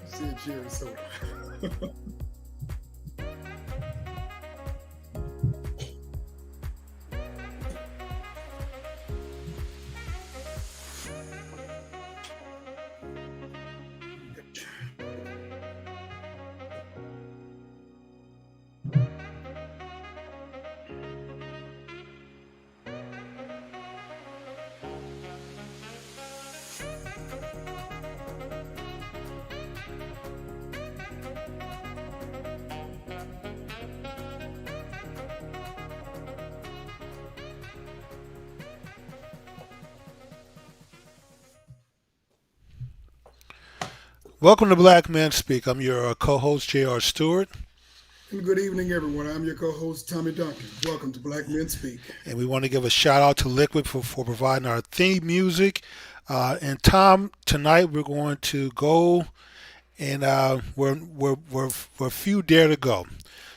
Said cherry soda. Welcome to Black Men Speak. I'm your co-host J.R. Stewart, And good evening, everyone. I'm your co-host Tommy Duncan. Welcome to Black Men Speak. and we want to give a shout out to Liquid for providing our theme music. And Tom, tonight we're going to go and we're a few dare to go.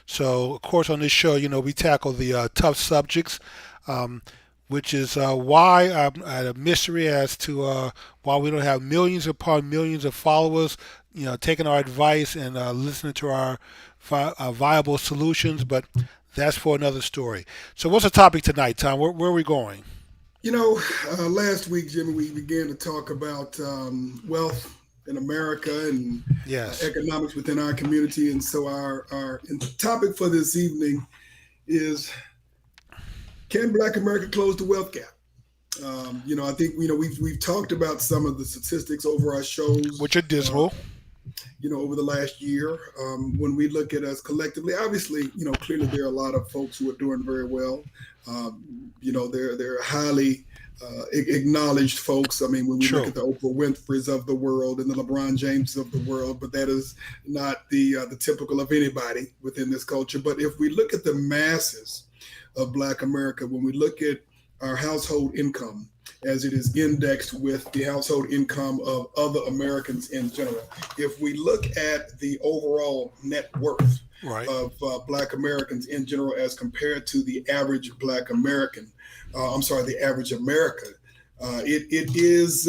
So of course on this show, we tackle the tough subjects, um, which is why I'm at a mystery as to why we don't have millions upon millions of followers, taking our advice and listening to our viable solutions. But that's for another story. So what's the topic tonight, Tom? Where are we going? Last week, Jimmy, we began to talk about wealth in America and Yes. economics within our community. And so our topic for this evening is, can Black America close the wealth gap? I think we've talked about some of the statistics over our shows, Which are dismal. over the last year. When we look at us collectively, obviously, clearly there are a lot of folks who are doing very well. They're highly acknowledged folks. I mean, when we look True. at the Oprah Winfrey's of the world and the LeBron Jameses of the world, but that is not the typical of anybody within this culture. But if we look at the masses of Black America, when we look at our household income as it is indexed with the household income of other Americans in general, if we look at the overall net worth Right. of Black Americans in general as compared to the average Black American, the average America, it is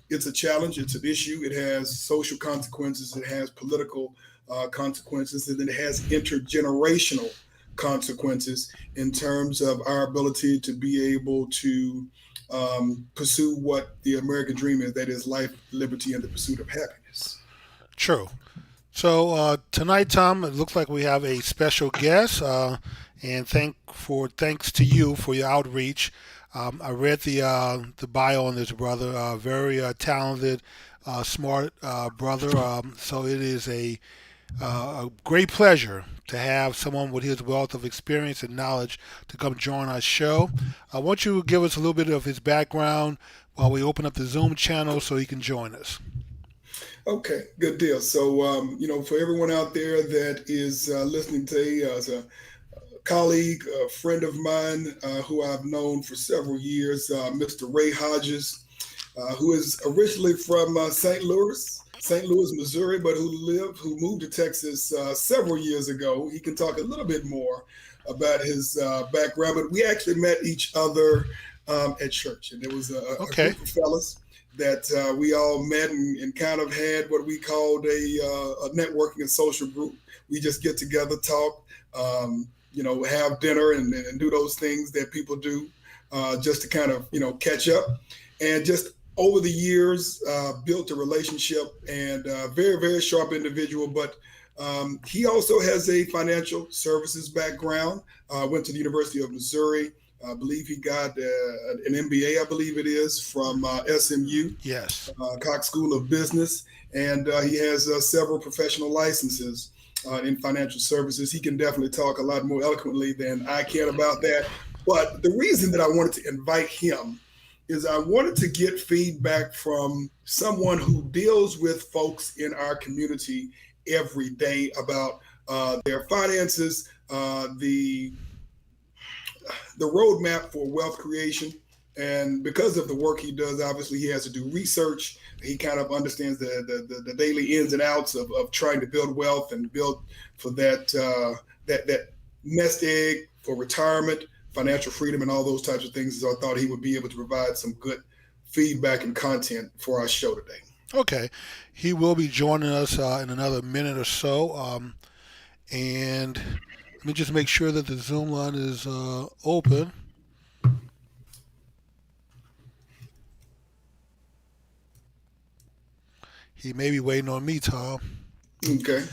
it's a challenge. It's an issue. It has social consequences. It has political consequences, and it has intergenerational consequences in terms of our ability to be able to pursue what the American dream is, that is life, liberty, and the pursuit of happiness. True. So tonight, Tom, it looks like we have a special guest, and thanks to you for your outreach. I read the bio on this brother, very talented, smart brother. So it is a great pleasure to have someone with his wealth of experience and knowledge to come join our show. I want you to give us a little bit of his background while we open up the Zoom channel so he can join us. Okay, good deal. So, for everyone out there that is listening today, as a colleague, a friend of mine who I've known for several years, Mr. Ray Hodges, who is originally from St. Louis, Missouri, but who moved to Texas several years ago. He can talk a little bit more about his background, but we actually met each other at church, and there was a Okay. group of fellas that we all met and kind of had what we called a networking and social group. We just get together, talk, have dinner and do those things that people do just to kind of, catch up. And just over the years, built a relationship, and very, very sharp individual. But he also has a financial services background, went to the University of Missouri. I believe he got an MBA, I believe it is, from SMU, Yes. Cox School of Business. And he has several professional licenses in financial services. He can definitely talk a lot more eloquently than I can about that. But the reason that I wanted to invite him is I wanted to get feedback from someone who deals with folks in our community every day about their finances, the roadmap for wealth creation, And because of the work he does, obviously he has to do research. He kind of understands the daily ins and outs of trying to build wealth and build for that nest egg for retirement, financial freedom, and all those types of things. So I thought he would be able to provide some good feedback and content for our show today. Okay, he will be joining us in another minute or so. And let me just make sure that the Zoom line is open. He may be waiting on me, Tom. Okay.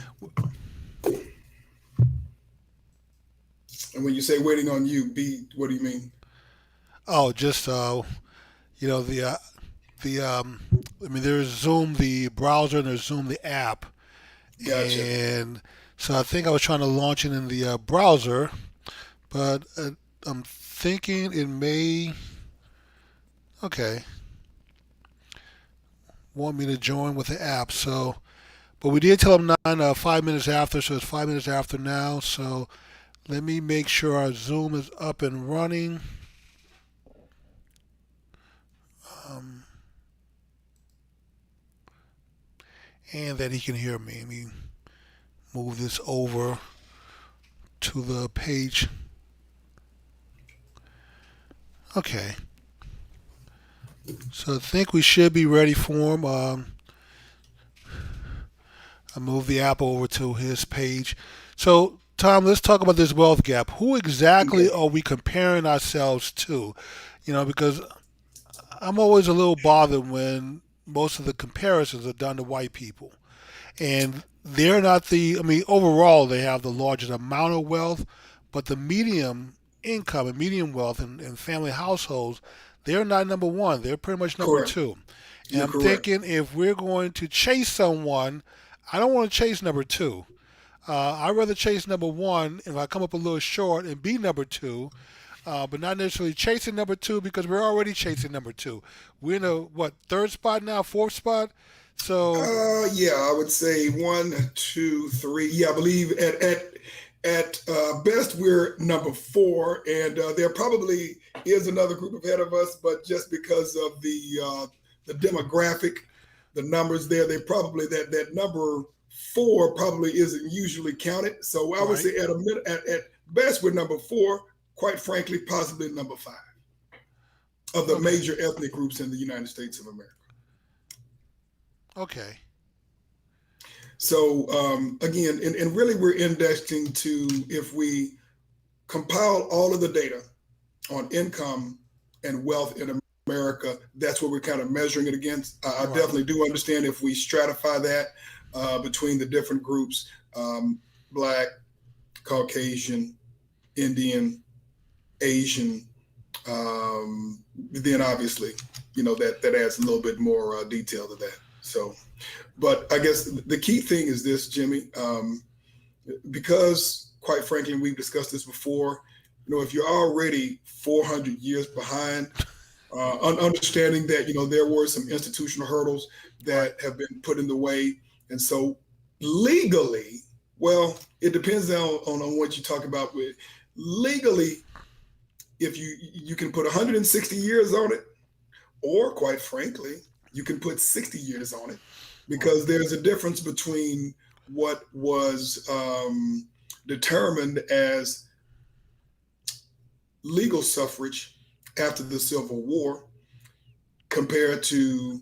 And when you say waiting on you, B, what do you mean? Oh, just you know the I mean, there's Zoom the browser and there's Zoom the app, Gotcha. and so I think I was trying to launch it in the browser, but I'm thinking it may. Okay, want me to join with the app. So, but we did tell him 5 minutes after, so it's 5 minutes after now. So let me make sure our Zoom is up and running. Um, and that he can hear me. Let me move this over to the page. Okay, so I think we should be ready for him. I moved the app over to his page. So, Tom, let's talk about this wealth gap. Who exactly Okay. are we comparing ourselves to? Because I'm always a little bothered when most of the comparisons are done to white people. And they're not I mean, overall, they have the largest amount of wealth, but the medium income and medium wealth in family households, they're not number one. They're pretty much number Correct. two. And You're I'm correct. thinking if we're going to chase someone, I don't want to chase number two. I'd rather chase number one if I come up a little short and be number two, but not necessarily chasing number two because we're already chasing number two. We're in a what third spot now, fourth spot. So Yeah, I would say one, two, three. Yeah, I believe at best we're number four, and there probably is another group ahead of us, but just because of the demographic, the numbers there, they probably that number four probably isn't usually counted. So I would right, say at best we're number four. Quite frankly, possibly number five of the okay, major ethnic groups in the United States of America. okay, So again, and really we're indexing to if we compile all of the data on income and wealth in America, that's what we're kind of measuring it against. I right, definitely do understand if we stratify that between the different groups, Black, Caucasian, Indian, Asian, then obviously, that adds a little bit more detail to that. So, but I guess the key thing is this, Jimmy, because quite frankly, we've discussed this before. If you're already 400 years behind, understanding that there were some institutional hurdles right, that have been put in the way, and so legally, well, it depends on what you talk about. With legally, if you can put 160 years on it, or quite frankly, you can put 60 years on it right, because there's a difference between what was determined as legal suffrage after the Civil War compared to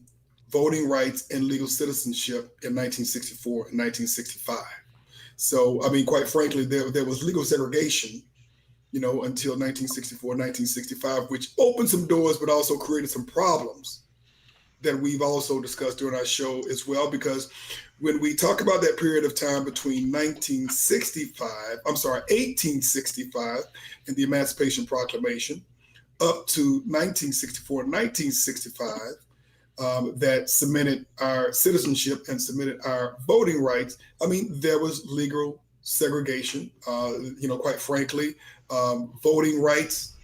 voting rights and legal citizenship in 1964 and 1965. So, I mean, quite frankly, there was legal segregation, until 1964, 1965, which opened some doors, but also created some problems that we've also discussed during our show as well. Because when we talk about that period of time between 1865 and the Emancipation Proclamation up to 1964, 1965, that cemented our citizenship and cemented our voting rights. I mean, there was legal segregation. Quite frankly, voting rights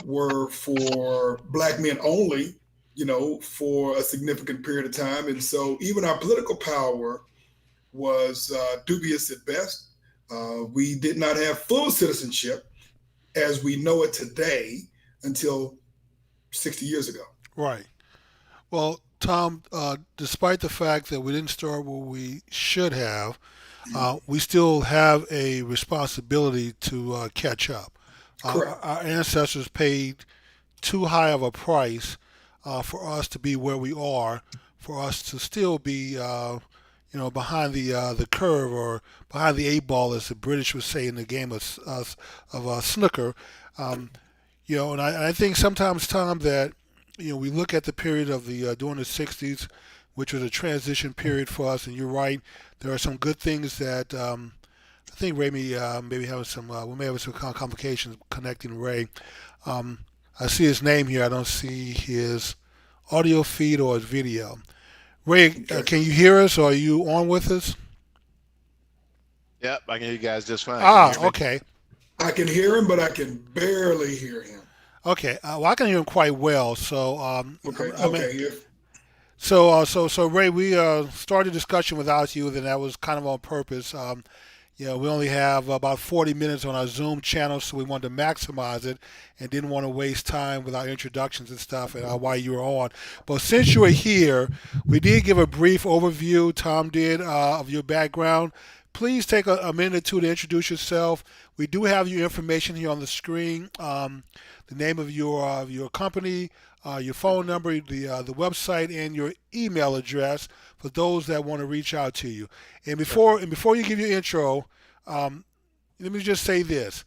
were for Black men only, for a significant period of time. And so even our political power was dubious at best. We did not have full citizenship as we know it today until 60 years ago. Right. Well, Tom, despite the fact that we didn't start where we should have, we still have a responsibility to catch up. Correct. Our ancestors paid too high of a price for us to be where we are, for us to still be, behind the curve or behind the eight ball, as the British would say in the game of snooker. Um, and I think sometimes, Tom, that we look at the period of the during the '60s, which was a transition period for us, and you're right. There are some good things that I think Ray maybe having some we may have some complications connecting Ray. Um, I see his name here. I don't see his audio feed or his video. Ray, Okay. can you hear us? Or are you on with us? Yep, I can hear you guys just fine. Can you Ah, hear me? okay, I can hear him, but I can barely hear him. okay. Well, I can hear him quite well. So, Okay. I mean, Okay. If so Ray, we started a discussion without you, and that was kind of on purpose. We only have about 40 minutes on our Zoom channel, so we wanted to maximize it and didn't want to waste time with our introductions and stuff and while you were on. But since you were here, we did give a brief overview, Tom did, of your background. Please take a minute or two to introduce yourself. We do have your information here on the screen, the name of your company, your phone number, the website, and your email address for those that want to reach out to you. And before you give your intro, um, let me just say this: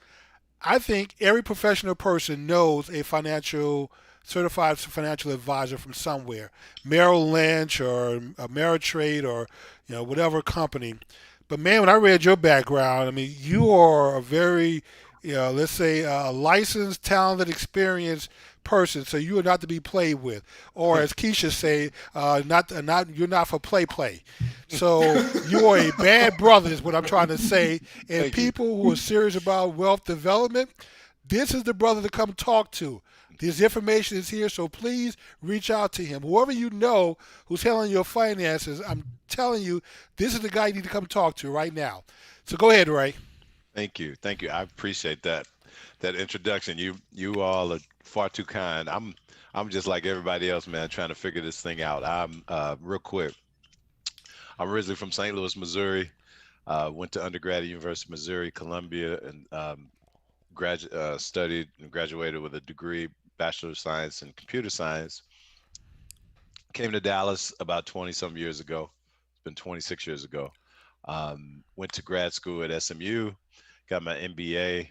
I think every professional person knows a financial certified financial advisor from somewhere, Merrill Lynch or Ameritrade or whatever company. But man, when I read your background, I mean, you are a very, let's say, licensed, talented, experienced person. So you are not to be played with, or as Keisha say, not you're not for play. So you are a bad brother, is what I'm trying to say. And Thank you. people who are serious about wealth development, this is the brother to come talk to. This information is here, so please reach out to him. Whoever you know who's handling your finances, I'm telling you, this is the guy you need to come talk to right now. So go ahead, Ray. Thank you. Thank you. I appreciate that introduction. You all are far too kind. I'm just like everybody else, man, trying to figure this thing out. I'm real quick. I'm originally from St. Louis, Missouri. Went to undergrad at University of Missouri, Columbia, and studied and graduated with a degree, Bachelor of Science in Computer Science. Came to Dallas about 20 some years ago. It's been 26 years ago. Went to grad school at SMU, got my MBA,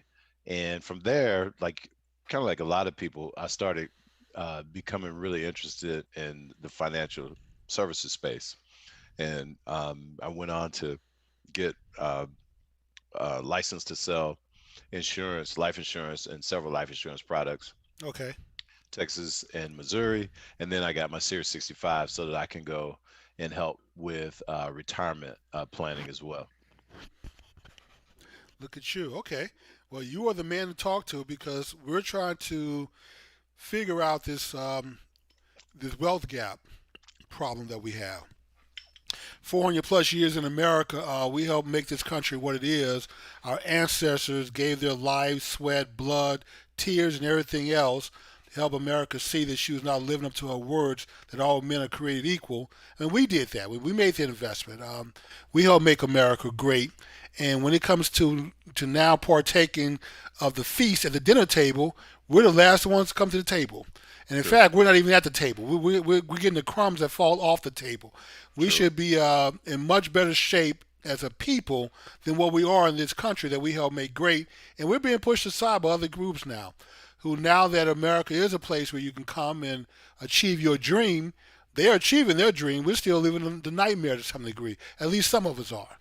and from there, like kind of like a lot of people, I started becoming really interested in the financial services space, and I went on to get licensed to sell insurance, life insurance, and several life insurance products, Okay. Texas and Missouri, and then I got my Series 65 so that I can go and help with retirement planning as well. Look at you. Okay. Well, you are the man to talk to because we're trying to figure out this wealth gap problem that we have. 400 plus years in America, we helped make this country what it is. Our ancestors gave their lives, sweat, blood, tears, and everything else to help America see that she was not living up to her words that all men are created equal. And we did that. We made the investment. We helped make America great. And when it comes to now partaking of the feast at the dinner table, we're the last ones to come to the table. And in True, fact, we're not even at the table. We're getting the crumbs that fall off the table. We true, should be in much better shape as a people than what we are in this country that we helped make great. And we're being pushed aside by other groups now, who now that America is a place where you can come and achieve your dream, they're achieving their dream. We're still living the nightmare to some degree. At least some of us are.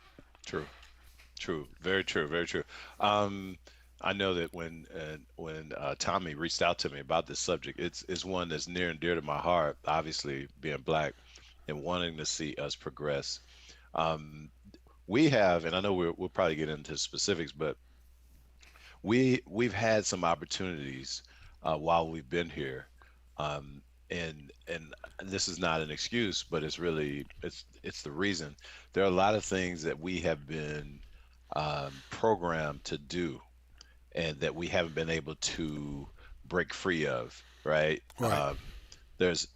true, true. Very true, very true. Um, I know that when Tommy reached out to me about this subject, it's one that's near and dear to my heart. Obviously, being black and wanting to see us progress. Um, we have, and I know we'll probably get into specifics, but we've had some opportunities while we've been here, um, and this is not an excuse, but it's really it's the reason. There are a lot of things that we have been programmed to do, and that we haven't been able to break free of, right? Right. There's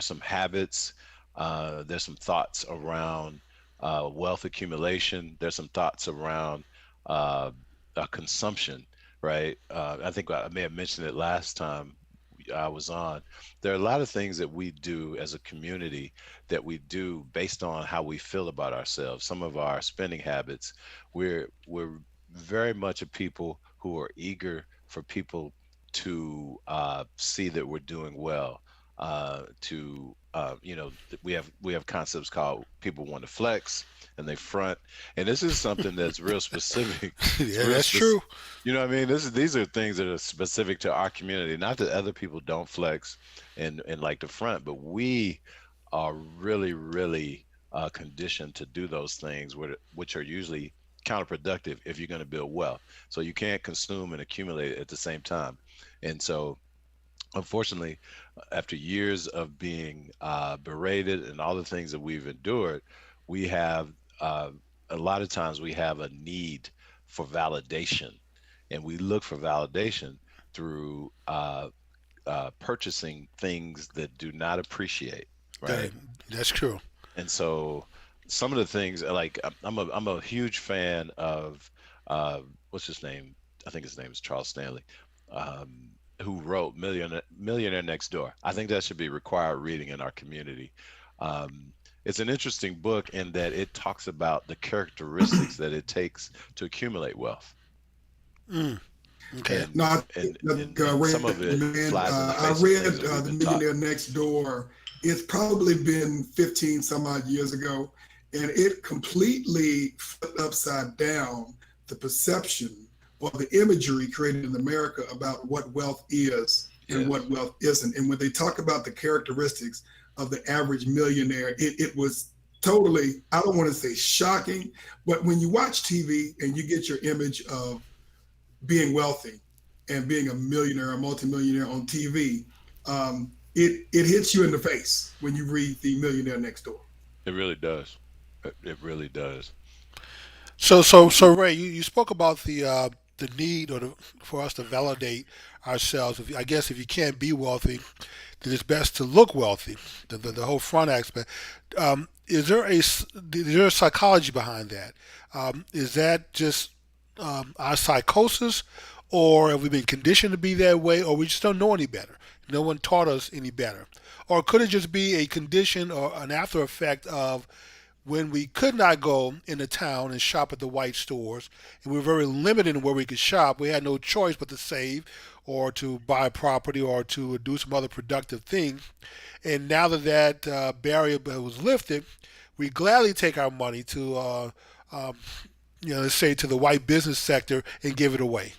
some habits, there's some thoughts around wealth accumulation. There's some thoughts around uh, consumption, right? I think I may have mentioned it last time I was on. There are a lot of things that we do as a community that we do based on how we feel about ourselves. Some of our spending habits, we're very much a people who are eager for people to see that we're doing well. To we have concepts called people want to flex and they front, and this is something that's real specific. It's Yeah, real that's true. specific. You know what I mean? These are things that are specific to our community. Not that other people don't flex and like the front, but we are really, really conditioned to do those things, which are usually counterproductive if you're going to build wealth. So you can't consume and accumulate at the same time. And so, unfortunately, after years of being berated and all the things that we've endured, we have uh, a lot of times we have a need for validation, and we look for validation through purchasing things that do not appreciate, That right? that's true. And so some of the things like I'm a huge fan of uh, what's his name? I think his name is Charles Stanley, who wrote Millionaire Next Door. I think that should be required reading in our community. It's an interesting book in that it talks about the characteristics that it takes to accumulate wealth, Mm, okay. and No, I think and Ray, some of it man, flies in the I face of read things that The we've been taught. Millionaire Next Door. It's probably been 15 some odd years ago, and it completely flipped upside down the perception or the imagery created in America about what wealth is and what Yes. wealth isn't. And when they talk about the characteristics of the average millionaire, it was totally, I don't want to say shocking, but when you watch TV and you get your image of being wealthy and being a millionaire, a multimillionaire on TV, it hits you in the face when you read The Millionaire Next Door. It really does. It really does. So Ray, you spoke about the need for us to validate ourselves. I guess if you can't be wealthy, then it's best to look wealthy. The whole front aspect. Is there a psychology behind that? Is that just our psychosis, or have we been conditioned to be that way, or we just don't know any better? No one taught us any better, or could it just be a condition or an after effect of when we could not go into town and shop at the white stores, and we were very limited in where we could shop. We had no choice but to save or to buy property or to do some other productive things. And now that barrier was lifted, we gladly take our money to, um, let's say, to the white business sector and give it away.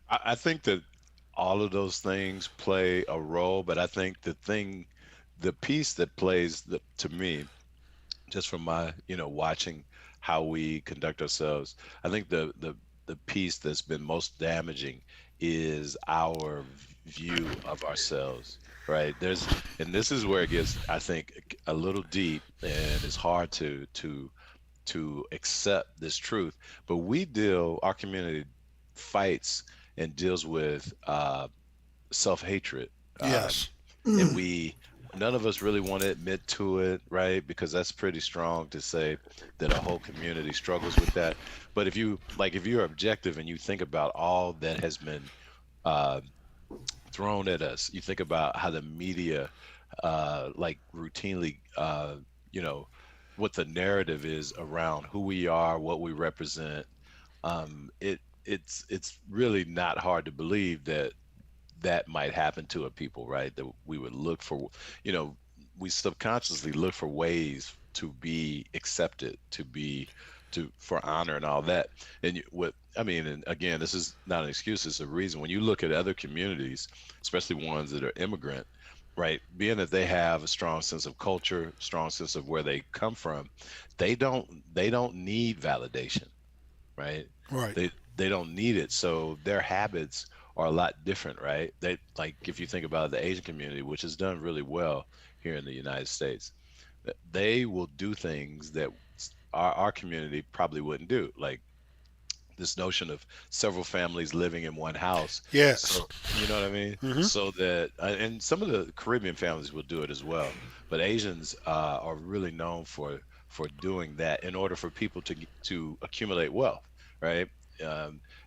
I think that all of those things play a role, but I think the piece that plays to me, just from my, watching how we conduct ourselves, I think the piece that's been most damaging is our view of ourselves, right? And this is where it gets, I think, a little deep, and it's hard to accept this truth. But our community fights and deals with self-hatred. Um, Yes. and Mm. none of us really want to admit to it, right? Because that's pretty strong to say that a whole community struggles with that. But if you're objective and you think about all that has been uh, thrown at us, you think about how the media, like routinely, you know, what the narrative is around who we are, what we represent. It's really not hard to believe that that might happen to a people, right? That we would look for, you know, we subconsciously look for ways to be accepted, for honor and all that. And what I mean, and again, this is not an excuse; it's a reason. When you look at other communities, especially ones that are immigrant, right? Being that they have a strong sense of culture, strong sense of where they come from, they don't need validation, right? Right. They don't need it. So their habits are a lot different, right? They like if you think about the Asian community, which has done really well here in the United States, they will do things that our community probably wouldn't do. Like this notion of several families living in one house. Yes. So, you know what I mean? Hmm. So that, and some of the Caribbean families will do it as well, but Asians are really known for doing that in order for people to accumulate wealth, right?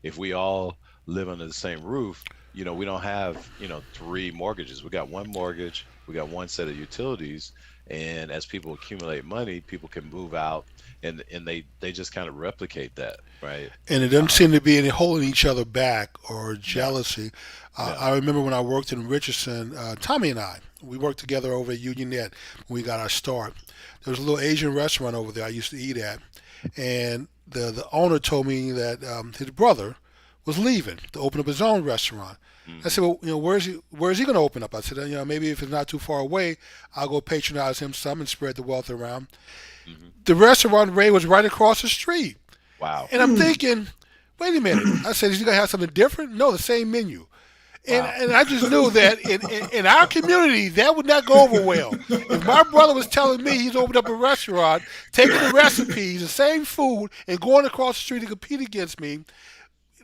If we all live under the same roof, we don't have, three mortgages. We got one mortgage, we got one set of utilities, and as people accumulate money, people can move out, and they just kind of replicate that, right? And it doesn't Uh, seem to be any holding each other back or no, jealousy. no. I remember when I worked in Richardson, Tommy and I, we worked together over at Union Net when we got our start. There was a little Asian restaurant over there I used to eat at, and the owner told me that his brother was leaving to open up his own restaurant. I Hmm. said, well, where's he going to open up? I said, maybe if it's not too far away, I'll go patronize him some and spread the wealth around. Hmm. The restaurant Ray was right across the street. Wow. And I'm thinking, wait a minute. I said, is he gonna have something different? No, the same menu. And Wow. and I just knew that in our community that would not go over well. If my brother was telling me he's opened up a restaurant, taking the recipes, the same food, and going across the street to compete against me,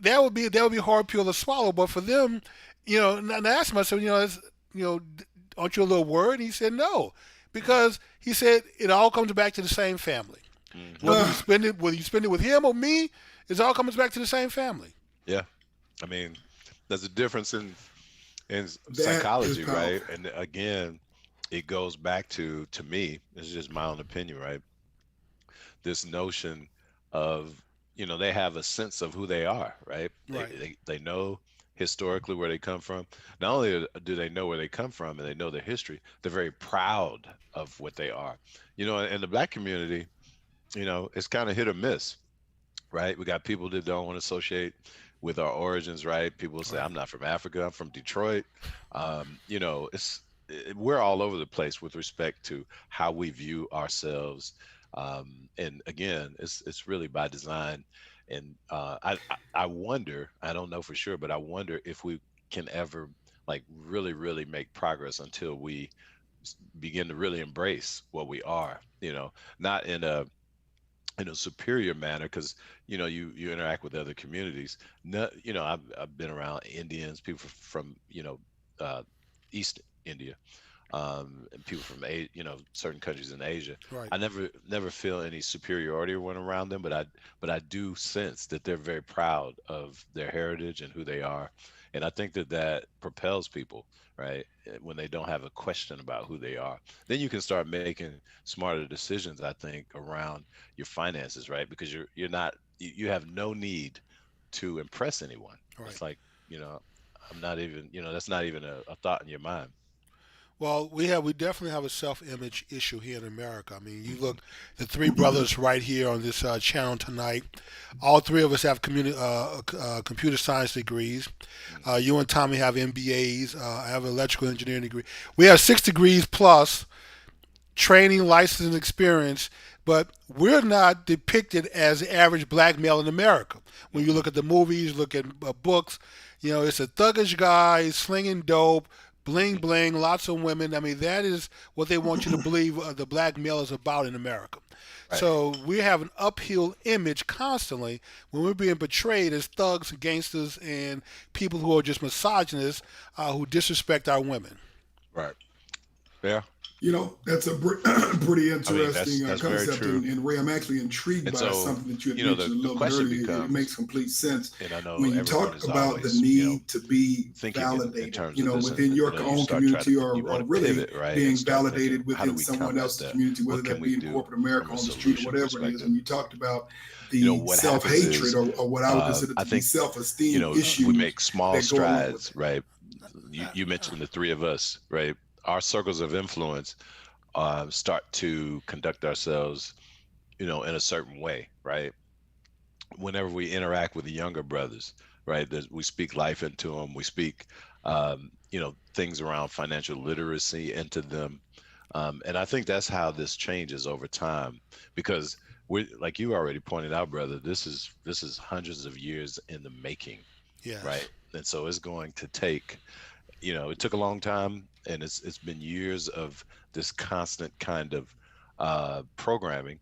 that would be a hard pill to swallow. But for them, and I asked myself, you know, aren't you a little worried? And he said no, because he said it all comes back to the same family. Hmm. Whether Uh, you spend it, whether you spend it with him or me, it all comes back to the same family. Yeah. I mean, there's a difference in that is psychology, right? powerful. And again, it goes back to me, this is just my own opinion, right? This notion of, they have a sense of who they are, right? They Right. they, they know historically where they come from. Not only do they know where they come from and they know their history, they're very proud of what they are. In the black community, it's kind of hit or miss, right? We got people that don't want to associate with our origins, right? People say, Right. I'm not from Africa, I'm from Detroit. We're all over the place with respect to how we view ourselves. And again, it's really by design. And I wonder, I don't know for sure, but I wonder if we can ever like really, really make progress until we begin to really embrace what we are, not in a superior manner, because you interact with other communities. No, I've been around Indians, people from uh, East India, and people from certain countries in Asia. Right. I never feel any superiority when around them, but I do sense that they're very proud of their heritage and who they are, and I think that propels people, right? When they don't have a question about who they are, then you can start making smarter decisions, I think, around your finances, right? Because you're not you have no need to impress anyone. Right. It's like, you know I'm not even, that's not even a thought in your mind. Well, we definitely have a self-image issue here in America. I mean, you Hmm. look, the three brothers right here on this channel tonight. All three of us have computer science degrees. Hmm. You and Tommy have MBAs. I have an electrical engineering degree. We have 6 degrees plus training, license, and experience, but we're not depicted as the average black male in America. When you Hmm. look at the movies, look at books, it's a thuggish guy slinging dope, bling Hmm. bling, lots of women. I mean, that is what they want you to believe the black male is about in America. Right. So we have an uphill image constantly when we're being portrayed as thugs, gangsters, and people who are just misogynists who disrespect our women. Right. Yeah. That's a pretty I mean, that's interesting that's very concept. true. And Ray, I'm actually intrigued And by so, something that you had the mentioned a the little bit question earlier. It becomes, makes complete sense and I know when you everyone talk is about the always, need to be thinking in validated, terms of this, and within your you own start trying to, community, you or want to really pivot, right, and being start thinking, validated how do within we someone combat else's that? community, whether What can that we be in do corporate America, from a on the street, or solution whatever it is. perspective? And you talked about the What happens self-hatred, is, or what I would consider I to be think, self-esteem we issues make small that go along with strides, right? You mentioned the three of us, right? Our circles of influence start to conduct ourselves, in a certain way, right? Whenever we interact with the younger brothers, right? We speak life into them. We speak, things around financial literacy into them. And I think that's how this changes over time, because we, like you already pointed out, brother, this is hundreds of years in the making, Yes. right? And so it's going to take, it took a long time, and it's been years of this constant kind of programming,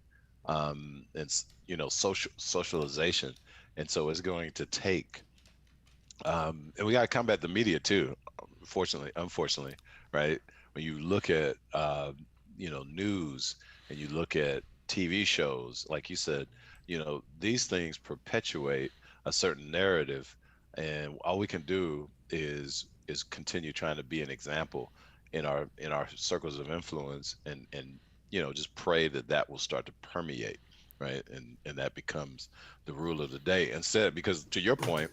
and socialization, and so it's going to take and we got to combat the media too. Fortunately, unfortunately, right? When you look at news and you look at TV shows, like you said, these things perpetuate a certain narrative, and all we can do is continue trying to be an example in our circles of influence, and just pray that that will start to permeate, right? And that becomes the rule of the day instead, because to your point,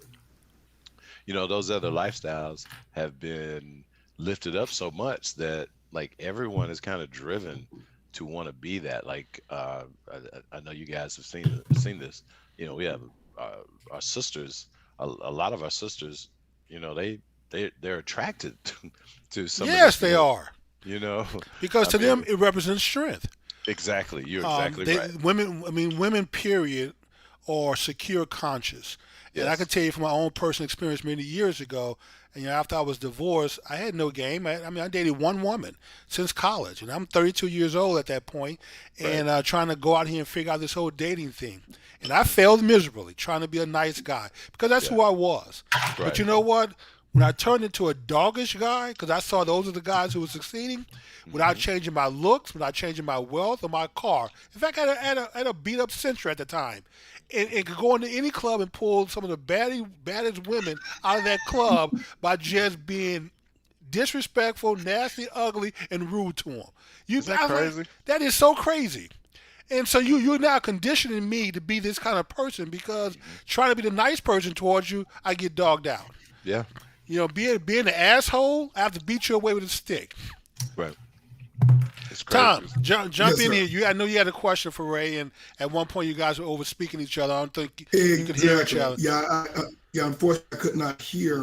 those other lifestyles have been lifted up so much that like everyone is kind of driven to want to be that. Like I know you guys have seen this. We have our sisters. A lot of our sisters, they're attracted to some of Yes, this they more. are. You know, Because I to them mean, it represents strength. exactly. You're exactly They right. women. I mean, women. Period. Are secure conscious, and I can Yes, tell you from my own personal experience many years ago. And after I was divorced, I had no game. I mean, I dated one woman since college, and I'm 32 years old at that point, right. and trying to go out here and figure out this whole dating thing. And I Hmm. failed miserably trying to be a nice guy because that's Yeah, who I was. But right. you know what? When I turned into a doggish guy, because I saw those are the guys who were succeeding, without Hmm. changing my looks, without changing my wealth or my car. In fact, I had a beat up Sentra at the time. And could go into any club and pull some of the baddest women out of that club by just being disrespectful, nasty, ugly, and rude to them. Isn't that I was like, crazy? that is so crazy. And so you're now conditioning me to be this kind of person because Hmm. trying to be the nice person towards you, I get dogged out. Yeah, Being an asshole, I have to beat you away with a stick. right. It's crazy. Tom, jump Yes, in sir. here. I know you had a question for Ray, and at one point you guys were over speaking each other. I don't think you could hear each Exactly. other. Yeah. Yeah. Unfortunately, I could not hear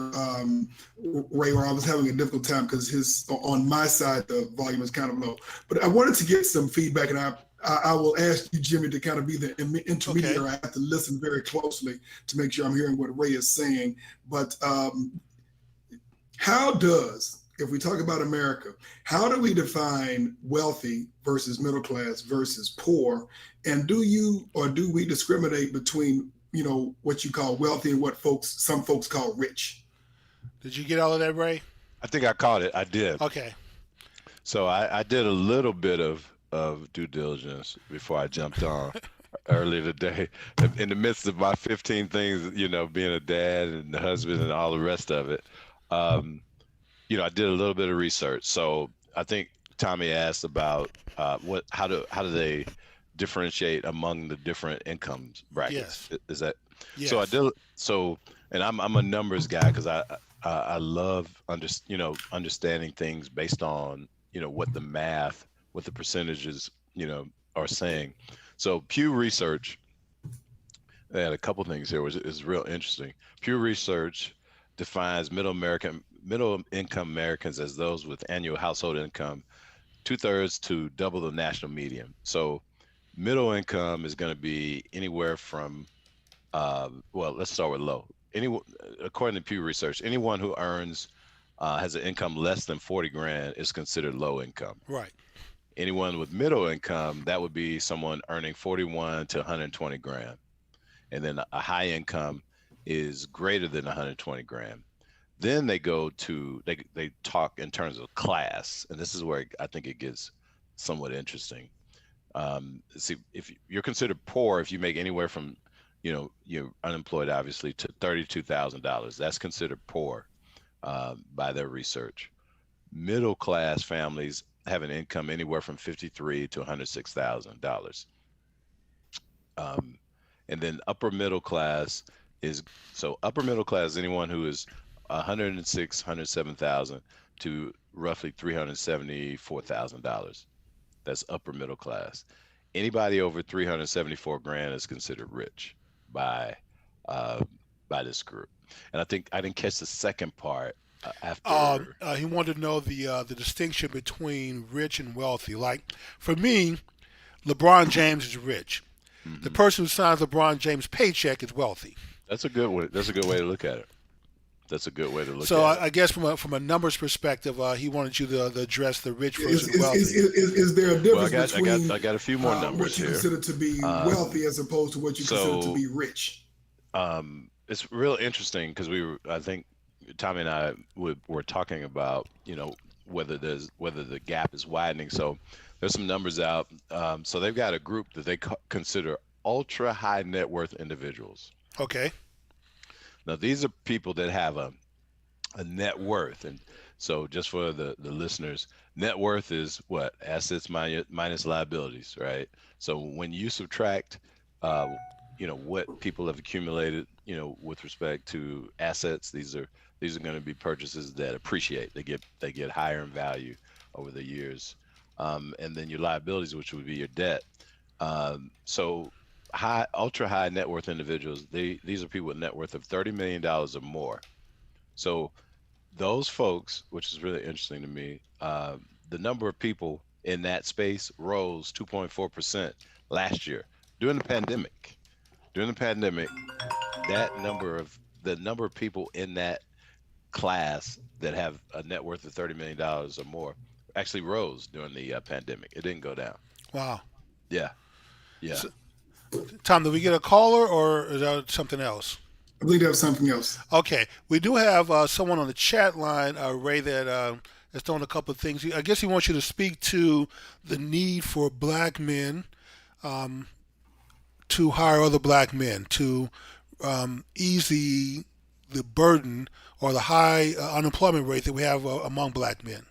Ray, or I was having a difficult time because his on my side the volume is kind of low. But I wanted to get some feedback, and I will ask you, Jimmy, to kind of be the Okay. intermediary. I have to listen very closely to make sure I'm hearing what Ray is saying. But how does, if we talk about America, how do we define wealthy versus middle class versus poor? And do you or do we discriminate between, what you call wealthy and what some folks call rich? Did you get all of that, Ray? I think I caught it. I did. Okay. So I did a little bit of due diligence before I jumped on earlier today. In the midst of my 15 things, being a dad and a husband and all the rest of it, um, I did a little bit of research. So I think Tommy asked about how do they differentiate among the different income brackets? Yes. Is that so? I Yes. did so, and I'm a numbers guy because I love understanding things based on what the percentages are saying. So Pew Research, they had a couple things here which is real interesting. Pew Research defines middle income Americans as those with annual household income two-thirds to double the national median. So middle income is going to be anywhere from well, let's start with low. According to Pew Research, anyone who earns has an income less than 40 grand is considered low income. Right. Anyone with middle income, that would be someone earning 41 to 120 grand. And then a high income is greater than 120 grand. Then they talk in terms of class, and this is where I think it gets somewhat interesting. See, if you're considered poor if you make anywhere from, you're unemployed obviously, to $32,000, that's considered poor by their research. Middle class families have an income anywhere from 53 to $106,000. Um, and then upper middle class is upper middle class anyone who is 106, 107,000 to roughly $374,000. That's upper middle class. Anybody over 374 grand is considered rich by uh, by this group. And I think I didn't catch the second part after. He wanted to know the distinction between rich and wealthy. Like for me, LeBron James is rich. The Mhm. person who signs LeBron James' paycheck is wealthy. That's a good way. That's a good way to look at it. That's a good way to look So at it. I guess from a numbers perspective, he wanted you to address the rich Is, versus is, is, wealthy. is there a Well, I difference got I got between I got a few more what numbers you here. consider to be Um, wealthy as opposed to what you consider to so be rich? it's real interesting because I think Tommy and I were talking about, whether the gap is widening. So there's some numbers out. So they've got a group that they consider ultra high net worth individuals. Okay. Now these are people that have a net worth, and so just for the listeners, net worth is what? Assets minus liabilities, right? So when you subtract, uh, what people have accumulated, with respect to assets, these are going to be purchases that appreciate. They get higher in value over the years, and then your liabilities, which would be your debt. So ultra high net worth individuals, these are people with net worth of $30 million or more. So those folks, which is really interesting to me, the number of people in that space rose 2.4% last year during the pandemic. During the pandemic, the number of people in that class that have a net worth of $30 million or more actually rose during the pandemic. It didn't go down. Wow. Yeah, yeah. So, Tom, did we get a caller or is that something else? I believe that was something else. Okay, we do have someone on the chat line, Ray, that is throwing a couple of things. I guess he wants you to speak to the need for black men to hire other black men to ease the burden or the high unemployment rate that we have among black men.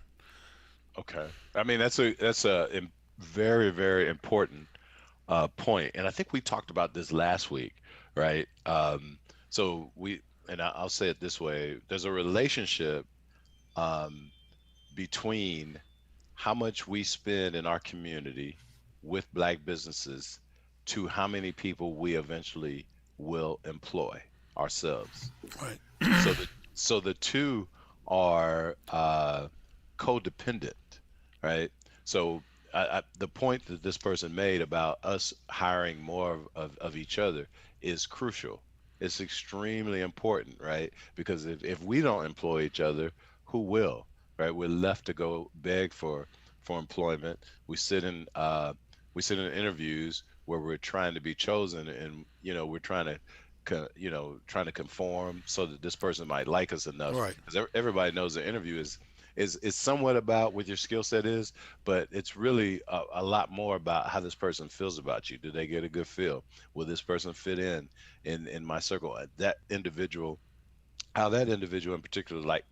Okay. I mean, that's a very, very important point, and I think we talked about this last week, right? So I'll say it this way: there's a relationship um, between how much we spend in our community with black businesses to how many people we eventually will employ ourselves. Right. So the two are codependent, right? So the point that this person made about us hiring more of each other is crucial. It's extremely important, right? Because if we don't employ each other, who will, right? We're left to go beg for employment. We sit in interviews where we're trying to be chosen, and we're trying to trying to conform so that this person might like us enough, Right. because everybody knows the interview is somewhat about what your skill set is, but it's really a lot more about how this person feels about you. Do they get a good feel? Will this person fit in my circle? How that individual in particular, like,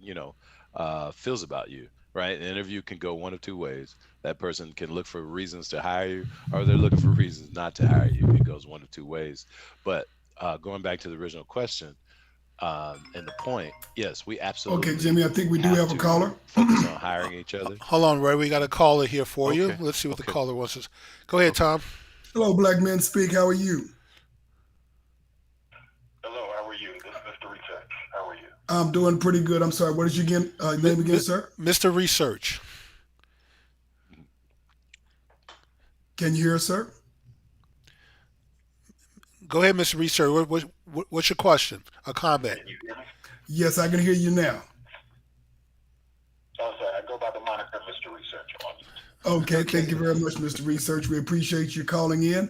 feels about you, right? An interview can go one of two ways. That person can look for reasons to hire you, or they're looking for reasons not to hire you. It goes one of two ways. But going back to the original question, and the point, yes, we Okay, absolutely Jimmy, I think we do have have a caller. to focus on hiring each other. Hold on, Ray. We got a caller here for you. Okay, Let's see what the okay, caller wants to. Go ahead, okay. Tom. Hello, Black Men Speak. How are you? Hello, how are you? This is Mr. Research. How are you? I'm doing pretty good. I'm sorry. What is your name again, sir? Mr. Research. Can you hear us, sir? Go ahead, Mr. Research. What's your question? A comment? Can you hear me? Yes, I can hear you now. Oh, sorry, I go by the moniker Mr. Research on YouTube. Okay, thank you very much, Mr. Research. We appreciate you calling in.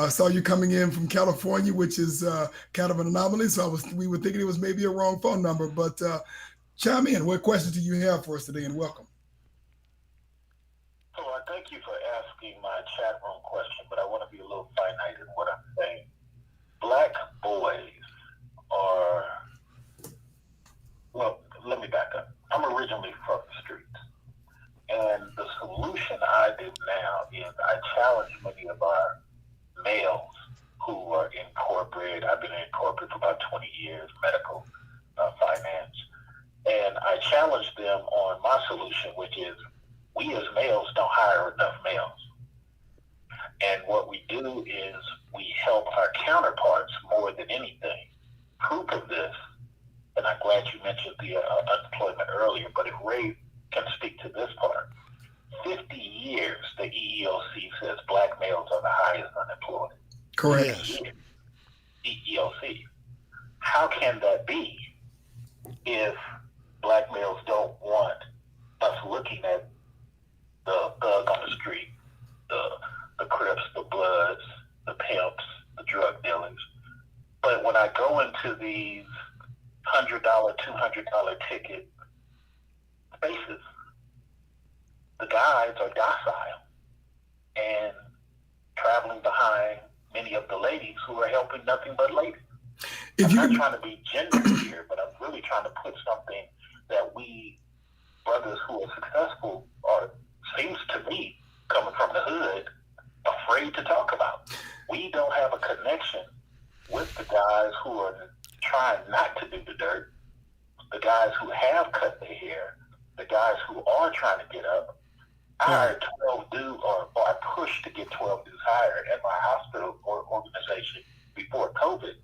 Saw you coming in from California, which is kind of an anomaly. So we were thinking it was maybe a wrong phone number, but chime in. What questions do you have for us today? And welcome. So I thank you for asking my chat room question, but I want to be a little finite in what I'm saying. Black boys are, well, let me back up. I'm originally from the streets. And the solution I do now is I challenge many of our males who are in corporate. I've been in corporate for about 20 years, medical, finance. And I challenge them on my solution, which is we as males don't hire enough males. And what we do is we help our counterparts more than anything. Proof of this, and I'm glad you mentioned the unemployment earlier, but if Ray can speak to this part, 50 years the EEOC says black males are the highest unemployed. Correct. 50 years, EEOC. How can that be if black males don't want us looking at the thug on the street, the Crips, the Bloods, the pimps, the drug dealers. But when I go into these $100, $200 ticket spaces, the guys are docile and traveling behind many of the ladies who are helping nothing but ladies. I'm not trying to be gendered here, but I'm really trying to put something that we brothers who are successful are, seems to me, coming from the hood, afraid to talk about. We don't have a connection with the guys who are trying not to do the dirt, the guys who have cut their hair, the guys who are trying to get up. I hired 12 dudes, or I pushed to get 12 dudes hired at my hospital or organization before COVID.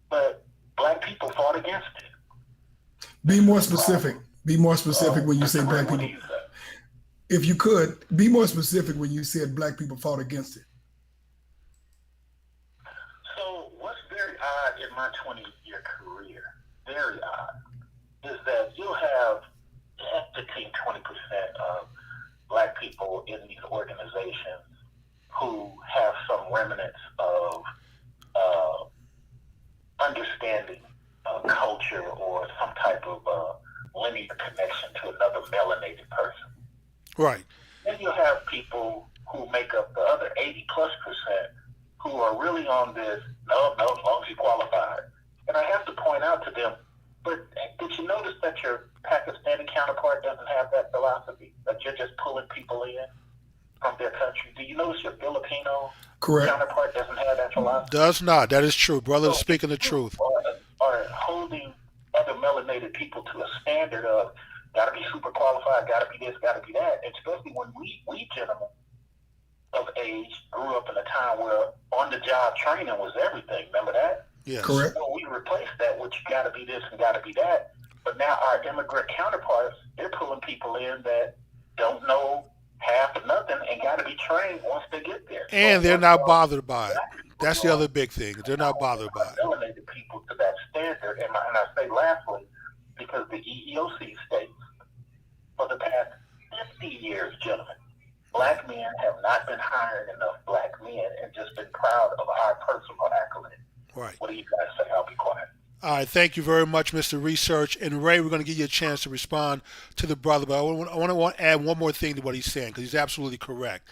But black people fought against it. Be more specific. Be more specific when you say black people. If you could, be more specific when you said black people fought against it. So what's very odd in my 20-year career, very odd, is that you'll have 15, 20% of black people in these organizations who have some remnants of understanding culture or some type of linear connection to another melanated person. Right. Then you'll have people who make up the other 80+% who are really on this, no, as long as you qualified. And I have to point out to them, but did you notice that your Pakistani counterpart doesn't have that philosophy, that you're just pulling people in from their country? Do you notice your Filipino counterpart doesn't have that philosophy? Does not. That is true. Brother, so speaking the truth. Are holding other melanated people to a standard of gotta be super qualified, gotta be this, gotta be that, especially when we gentlemen of age grew up in a time where on-the-job training was everything. Remember that? Yes. Correct. So we replaced that with you gotta be this and gotta be that. But now our immigrant counterparts, they're pulling people in that don't know half or nothing and gotta be trained once they get there. And they're not bothered by it. That's the other big thing. They're not bothered by it. Melanated people to that standard. And I say lastly, because the EEOC states for the past 50 years, gentlemen, black men have not been hiring enough black men and just been proud of our personal accolades. Right. What do you guys say? I'll be quiet. All right, thank you very much, Mr. Research. And Ray, we're going to give you a chance to respond to the brother, but I want to add one more thing to what he's saying, because he's absolutely correct.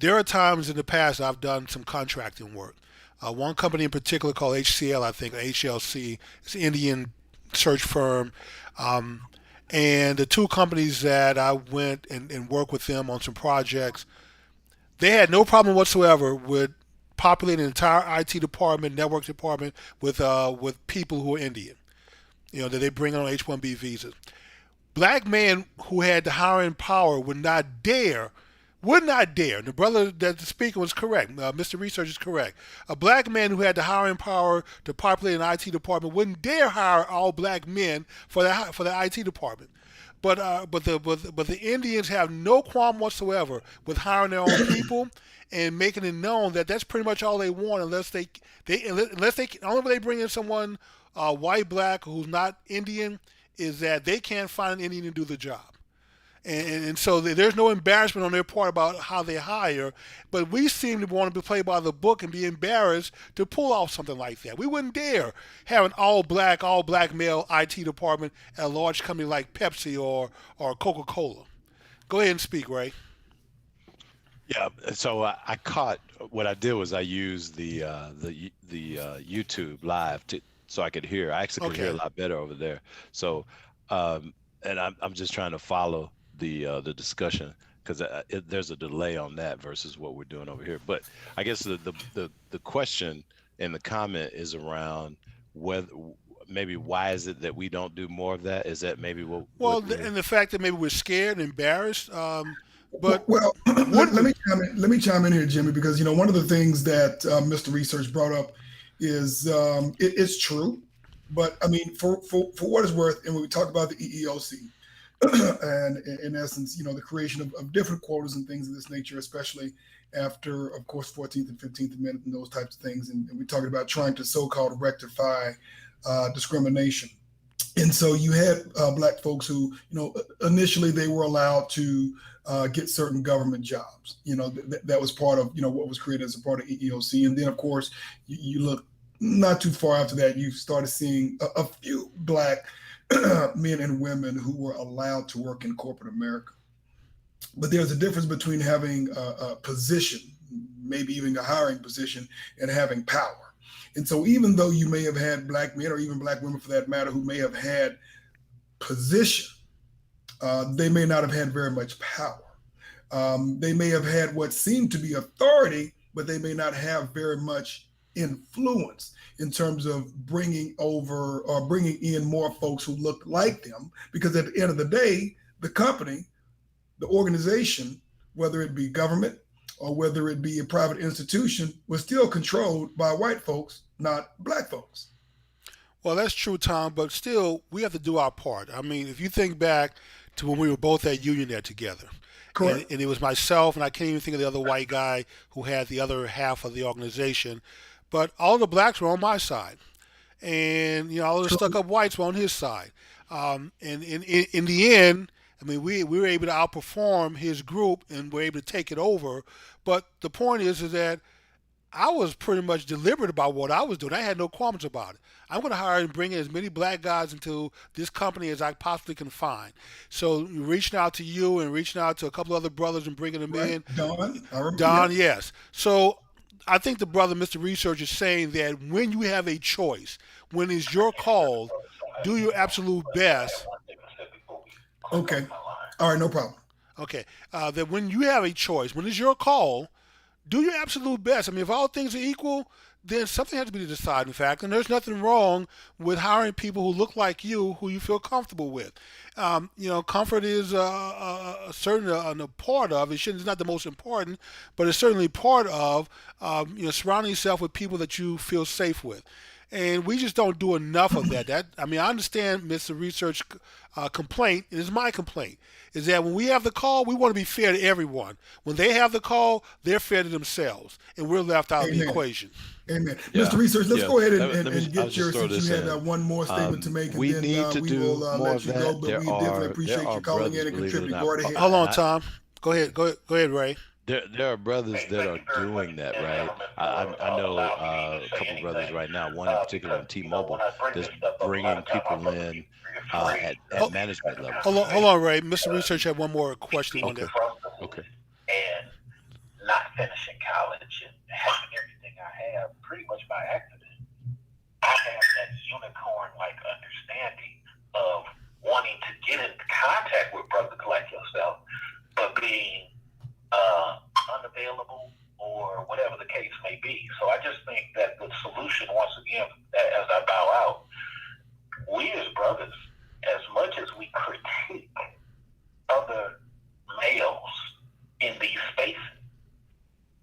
There are times in the past I've done some contracting work. One company in particular called HCL, I think, or HLC, it's an Indian search firm. And the two companies that I went and worked with them on some projects, they had no problem whatsoever with populating an entire IT department, network department with people who are Indian. You know, that they bring on H-1B visas. Black men who had the hiring power would not dare. And the brother that the speaker was correct. Mr. Research is correct. A black man who had the hiring power to populate an IT department wouldn't dare hire all black men for the IT department. But the Indians have no qualm whatsoever with hiring their own people and making it known that that's pretty much all they want, unless the only way they bring in someone white, black, who's not Indian, is that they can't find an Indian to do the job. And so there's no embarrassment on their part about how they hire, but we seem to want to play by the book and be embarrassed to pull off something like that. We wouldn't dare have an all black male IT department at a large company like Pepsi or Coca-Cola. Go ahead and speak, Ray. Yeah, so I caught what I did was I used the YouTube live so I could hear. I actually could hear a lot better over there. So and I'm just trying to follow the discussion, because there's a delay on that versus what we're doing over here. But I guess the question and the comment is around whether maybe why is it that we don't do more of that? Is that maybe and the fact that maybe we're scared and embarrassed. But let me chime in here, Jimmy, because one of the things that Mr. Research brought up is it's true, but I mean for what it's worth, and when we talk about the EEOC and in essence, the creation of different quotas and things of this nature, especially after, of course, 14th and 15th Amendment and those types of things, and we're talking about trying to so-called rectify discrimination And so you had black folks who, initially they were allowed to get certain government jobs. That was part of, what was created as a part of EEOC. And then, of course, you look not too far after that, you started seeing a few black men and women who were allowed to work in corporate America. But there's a difference between having a position, maybe even a hiring position, and having power. And so even though you may have had black men or even black women for that matter who may have had position, they may not have had very much power. They may have had what seemed to be authority, but they may not have very much influence in terms of bringing over or bringing in more folks who look like them. Because at the end of the day, the company, the organization, whether it be government or whether it be a private institution, was still controlled by white folks, not black folks. Well, that's true, Tom, but still, we have to do our part. I mean, if you think back to when we were both at Unionet together, and it was myself, and I can't even think of the other white guy who had the other half of the organization, but all the blacks were on my side, and all the stuck-up whites were on his side. And in the end, I mean, we were able to outperform his group and were able to take it over. But the point is that I was pretty much deliberate about what I was doing. I had no qualms about it. I'm going to hire and bring in as many black guys into this company as I possibly can find. So reaching out to you and reaching out to a couple other brothers and bringing them in. Don, yes. So I think the brother, Mr. Research, is saying that when you have a choice, when it's your call, do your absolute best. Okay. All right, no problem. Okay. That when you have a choice, when it's your call, do your absolute best. I mean, if all things are equal, then something has to be decided, in fact. And there's nothing wrong with hiring people who look like you, who you feel comfortable with. Comfort is certainly a part of. It's not the most important, but it's certainly part of, surrounding yourself with people that you feel safe with. And we just don't do enough of that. I understand Mr. Research complaint, and it's my complaint, is that when we have the call, we want to be fair to everyone. When they have the call, they're fair to themselves, and we're left out of the equation. Amen. Yeah. Mr. Research, let's go ahead and get yours, since you had one more statement to make, and we then need to we will let you go, but we definitely appreciate you calling in and contributing. Go right ahead. Hold on, Tom. Go ahead, Ray. There are brothers that are doing that, right? I know a couple brothers right now, one in particular in T-Mobile, that's bringing people in at management level. Hold on, Ray. Mr. Research had one more question. Okay. And not finishing college and having everything I have pretty much by accident. I have that unicorn-like understanding of wanting to get in contact with brothers like yourself, but being unavailable or whatever the case may be. So I just think that the solution, once again, as I bow out, we as brothers, as much as we critique other males in these spaces,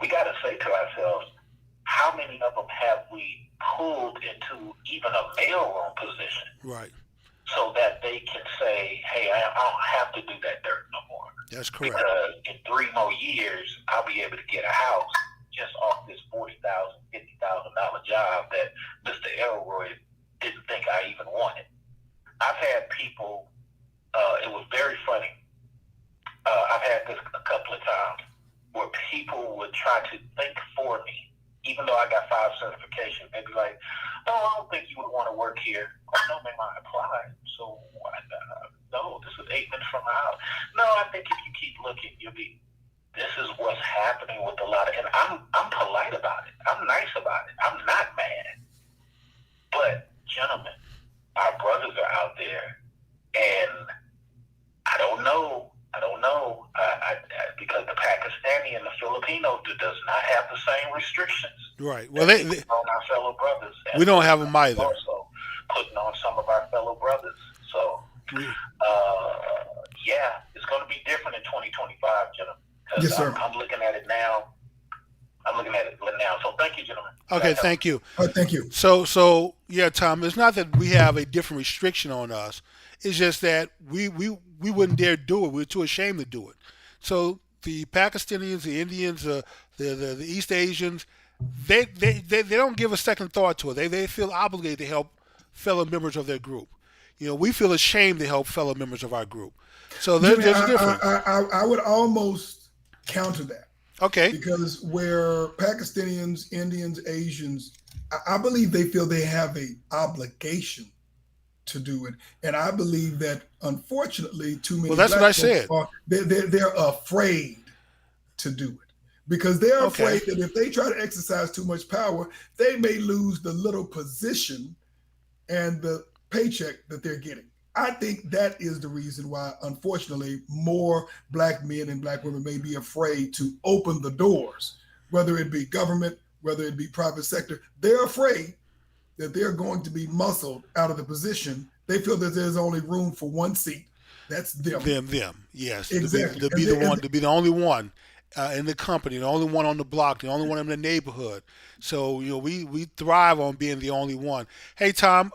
we got to say to ourselves, how many of them have we pulled into even a mailroom position? Right. So that they can say, hey, I don't have to do that dirt no more. That's correct. Because in 3 more years, I'll be able to get a house just off this $40,000, $50,000 job that Mr. Elroy didn't think I even wanted. I've had people, it was very funny. I've had this a couple of times where people would try to think for me, even though I got 5 certifications. They'd be like, oh, I don't think you would want to work here. Oh, no, man, I applied. So, no, this is 8 minutes from my house. No, I think if you keep looking, you'll be. This is what's happening with a lot of, and I'm polite about it. I'm nice about it. I'm not mad. But, gentlemen, our brothers are out there, and I don't know, because the Pakistani and the Filipino does not have the same restrictions. Right. Well, they on our fellow brothers. We don't have them either. Also putting on some of our fellow brothers. So, it's going to be different in 2025, gentlemen. Yes, sir. I'm looking at it now. So thank you, gentlemen. Okay, thank you. Thank you. So yeah, Tom, it's not that we have a different restriction on us. It's just that we wouldn't dare do it. We're too ashamed to do it. So the Pakistanis, the Indians, the East Asians, they don't give a second thought to it. They feel obligated to help fellow members of their group. we feel ashamed to help fellow members of our group. So Jimmy, there's a difference. I would almost counter that Okay. because where Pakistanis, Indians, Asians, I believe they feel they have a obligation to do it, and I believe that unfortunately, too Well, many that's what black I folks said. are they're afraid to do it because they're Okay. afraid that if they try to exercise too much power, they may lose the little position and the paycheck that they're getting. I think that is the reason why, unfortunately, more black men and black women may be afraid to open the doors, whether it be government, whether it be private sector. They're afraid that they're going to be muscled out of the position. They feel that there's only room for one seat. That's them. Them. Yes, Exactly. to be the one, to be the only one in the company, the only one on the block, the only one in the neighborhood. So we thrive on being the only one. Hey Tom,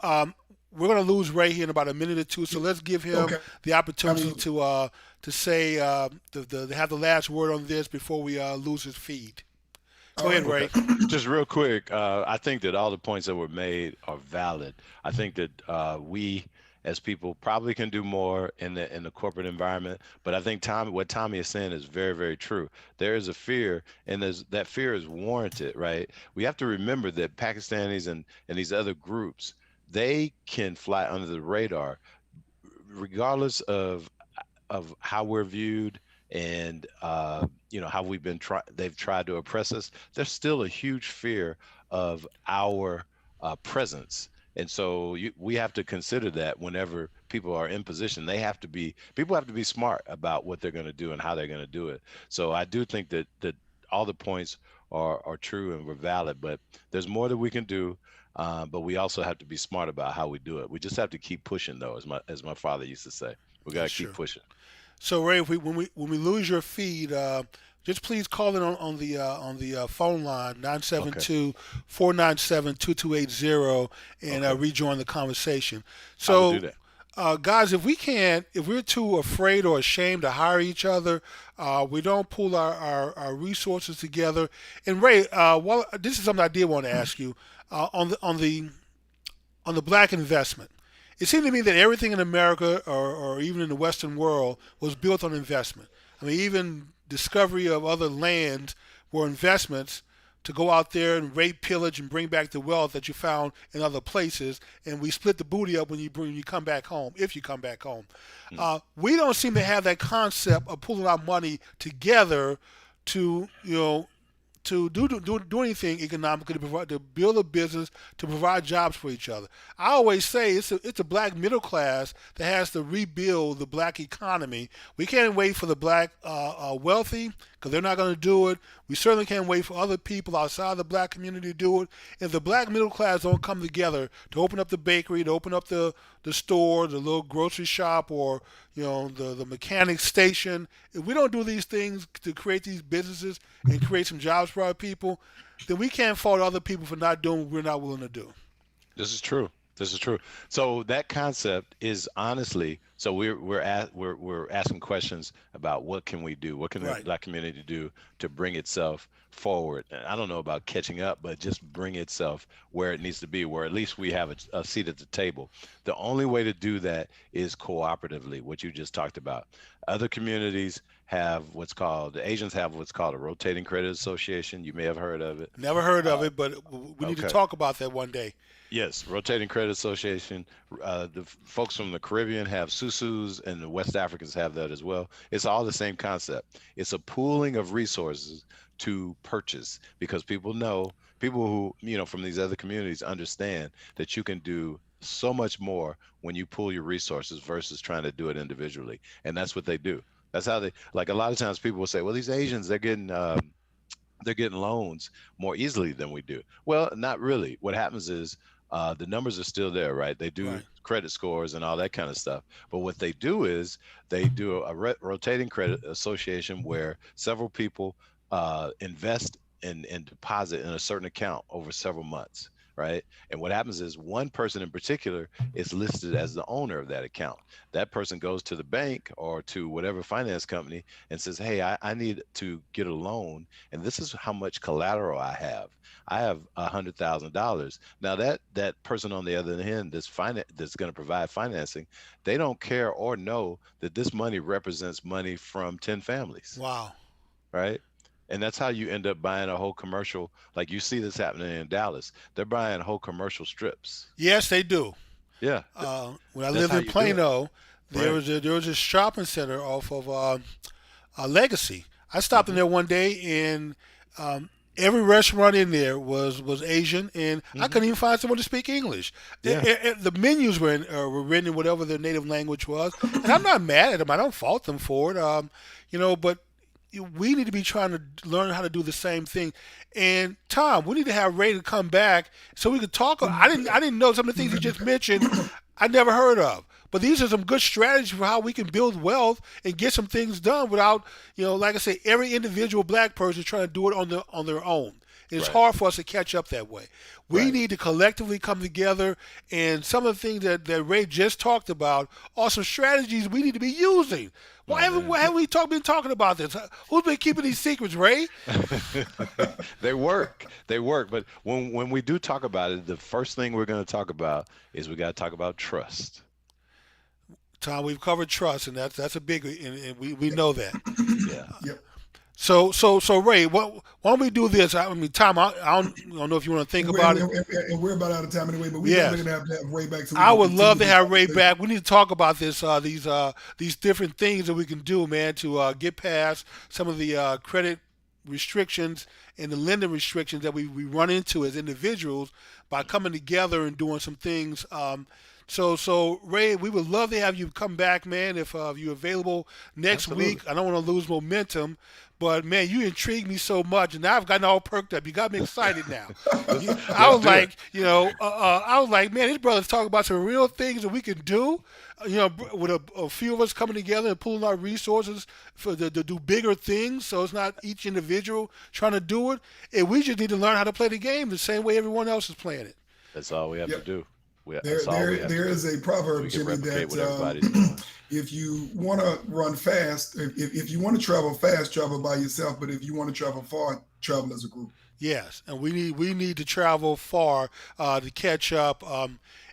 we're gonna lose Ray here in about a minute or two, so let's give him Okay. the opportunity Absolutely. to say to have the last word on this before we lose his feed. Go All ahead, right. Okay. Ray. Just real quick, I think that all the points that were made are valid. I think that we as people probably can do more in the corporate environment, but I think what Tommy is saying is very, very true. There is a fear, and that fear is warranted, right? We have to remember that Pakistanis and these other groups, they can fly under the radar regardless of how we're viewed and how they've tried to oppress us. There's still a huge fear of our presence, and so we have to consider that whenever people are in position. People have to be smart about what they're going to do and how they're going to do it. So I do think that all the points are true and were valid, but there's more that we can do. But we also have to be smart about how we do it. We just have to keep pushing, though, as my father used to say. We got to That's keep true. pushing. So Ray, if when we lose your feed, just please call in on the phone line nine seven Okay. two 497 2280 and Okay. rejoin the conversation. I will do So, that. guys, if we're too afraid or ashamed to hire each other, we don't pull our resources together. And Ray, well, this is something I did want to ask you on the black investment. It seemed to me that everything in America or even in the Western world was built on investment. I mean, even discovery of other lands were investments to go out there and rape, pillage, and bring back the wealth that you found in other places. And we split the booty up when you come back home, if you come back home. Mm. We don't seem to have that concept of pulling our money together to do anything economically to build a business to provide jobs for each other. I always say it's a black middle class that has to rebuild the black economy. We can't wait for the black wealthy because they're not going to do it. We certainly can't wait for other people outside the black community to do it. If the black middle class don't come together to open up the bakery, to open up the store, the little grocery shop, or the mechanic station, if we don't do these things to create these businesses and create some jobs for our people, then we can't fault other people for not doing what we're not willing to do. This is true. This is true. So that concept is honestly, so we're asking questions about what can we do? What can the Right. black community do to bring itself forward? And I don't know about catching up, but just bring itself where it needs to be, where at least we have a seat at the table. The only way to do that is cooperatively, what you just talked about. Other communities have the Asians have what's called a rotating credit association. You may have heard of it. Never heard of Uh, it, but we need to okay. talk about that one day. Yes, Rotating Credit Association. Folks from the Caribbean have SUSUs, and the West Africans have that as well. It's all the same concept. It's a pooling of resources to purchase because people who, from these other communities understand that you can do so much more when you pool your resources versus trying to do it individually. And that's what they do. That's how like a lot of times people will say, well, these Asians, they're getting loans more easily than we do. Well, not really. What happens is the numbers are still there, right? They do Right. credit scores and all that kind of stuff. But what they do is they do a rotating credit association where several people invest and deposit in a certain account over several months. right? And what happens is one person in particular is listed as the owner of that account. That person goes to the bank or to whatever finance company and says, hey, I need to get a loan, and this is how much collateral I have. I have $100,000. Now that person on the other end that's going to provide financing, they don't care or know that this money represents money from 10 families, Wow. right? And that's how you end up buying a whole commercial. Like you see this happening in Dallas. They're buying whole commercial strips. Yes, they do. Yeah, When I that's lived how in you do it. Plano, Right. there was a shopping center off of Legacy. I stopped in Hmm. there one day, and um, every restaurant in there was Asian, and I Hmm. couldn't even find someone to speak English. Yeah. The menus were written in whatever their native language was, and I'm not mad at them. I don't fault them for it. But we need to be trying to learn how to do the same thing. And Tom, we need to have Ray to come back so we could talk. I didn't know some of the things he just mentioned. I never heard of. But these are some good strategies for how we can build wealth and get some things done without, like I say, every individual black person trying to do it on their own. It's Right. hard for us to catch up that way. We Right. need to collectively come together, and some of the things that Ray just talked about are some strategies we need to be using. Oh Why man. haven't we been talking about this? Who's been keeping these secrets, Ray? They work. They work. But when we do talk about it, the first thing we're going to talk about is we got to talk about trust. Tom, we've covered trust, and that's a big, and we know that. Yeah. Yep. So Ray, why don't we do this? I mean, Tom, I don't know if you want to think And about it. we're about out of time anyway, but we definitely Yes. gonna have to have Ray back so we I can would love continue to this have Ray conversation. back. We need to talk about these different things that we can do, man, to get past some of the credit restrictions and the lending restrictions that we run into as individuals by coming together and doing some things. So Ray, we would love to have you come back, man, if you're available next Absolutely. week. I don't want to lose momentum, but man, you intrigued me so much, and now I've gotten all perked up. You got me excited now. I Let's was do it. like, I was like, man, these brothers talking about some real things that we can do. With a few of us coming together and pulling our resources to do bigger things. So it's not each individual trying to do it, and we just need to learn how to play the game the same way everyone else is playing it. That's all we have to Yep. do. There, That's all we there, have to there do. is a So proverb, we can Jimmy, replicate that what everybody's doing. if you want to run fast, if you want to travel fast, travel by yourself. But if you want to travel far, travel as a group. Yes, and we need to travel far to catch up,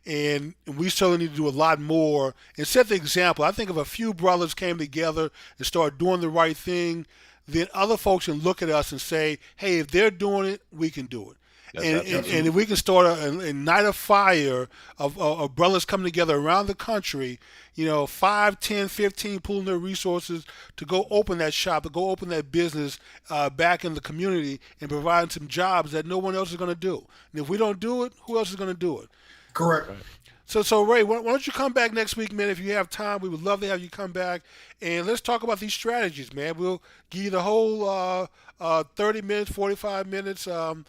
and we certainly need to do a lot more and set the example. I think if a few brothers came together and started doing the right thing, then other folks can look at us and say, "Hey, if they're doing it, we can do it." That's And absolutely if we can start a night of fire of brothers coming together around the country, 5, 10, 15, pooling their resources to go open that shop, to go open that business back in the community and providing some jobs that no one else is going to do. And if we don't do it, who else is going to do it? Correct. right. So Ray, why don't you come back next week, man? If you have time, we would love to have you come back and let's talk about these strategies, man. We'll give you the whole 30 minutes, 45 minutes, and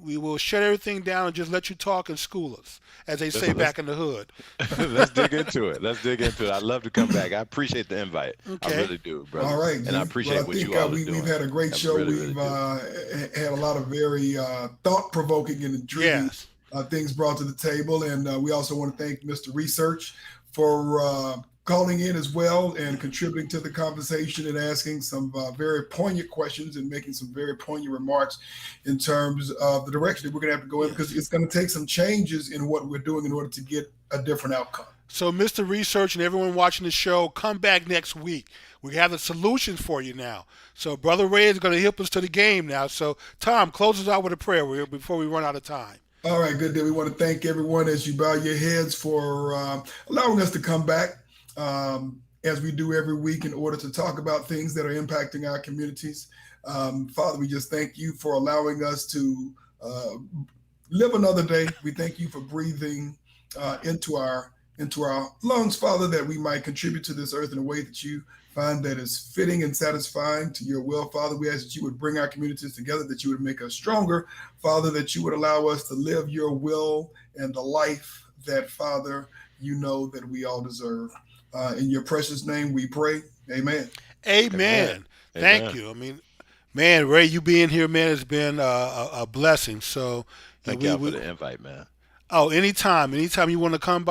we will shut everything down and just let you talk and school us, as they say Let's back in the hood. let's dig into it. Let's dig into it. I'd love to come back. I appreciate the invite. I Okay. really do, All brother. right, And I G. Well, appreciate I what think you all are we've doing. had a great I show. really, We've really do. had a lot of very thought-provoking and intriguing Yes. things brought to the table, and we also want to thank Mr. Research for calling in as well and contributing to the conversation and asking some very poignant questions and making some very poignant remarks in terms of the direction that we're going to have to go in, because Yes. it's going to take some changes in what we're doing in order to get a different outcome. So, Mr. Research and everyone watching the show, come back next week. We have the solutions for you now. So, Brother Ray is going to help us to the game now. So, Tom, close us out with a prayer before we run out of time. All right, good day. We want to thank everyone as you bow your heads for allowing us to come back as we do every week in order to talk about things that are impacting our communities. Father, we just thank you for allowing us to live another day. We thank you for breathing into our lungs, Father, that we might contribute to this earth in a way that you find that is fitting and satisfying to your will. Father, we ask that you would bring our communities together, that you would make us stronger, Father, that you would allow us to live your will and the life that, Father, you know that we all deserve. In your precious name we pray. Amen. Amen. Amen. Thank Amen. you. I mean, man, Ray, you being here, man, has been a blessing. So, And Thank y'all for the invite, man. anytime you want to come by.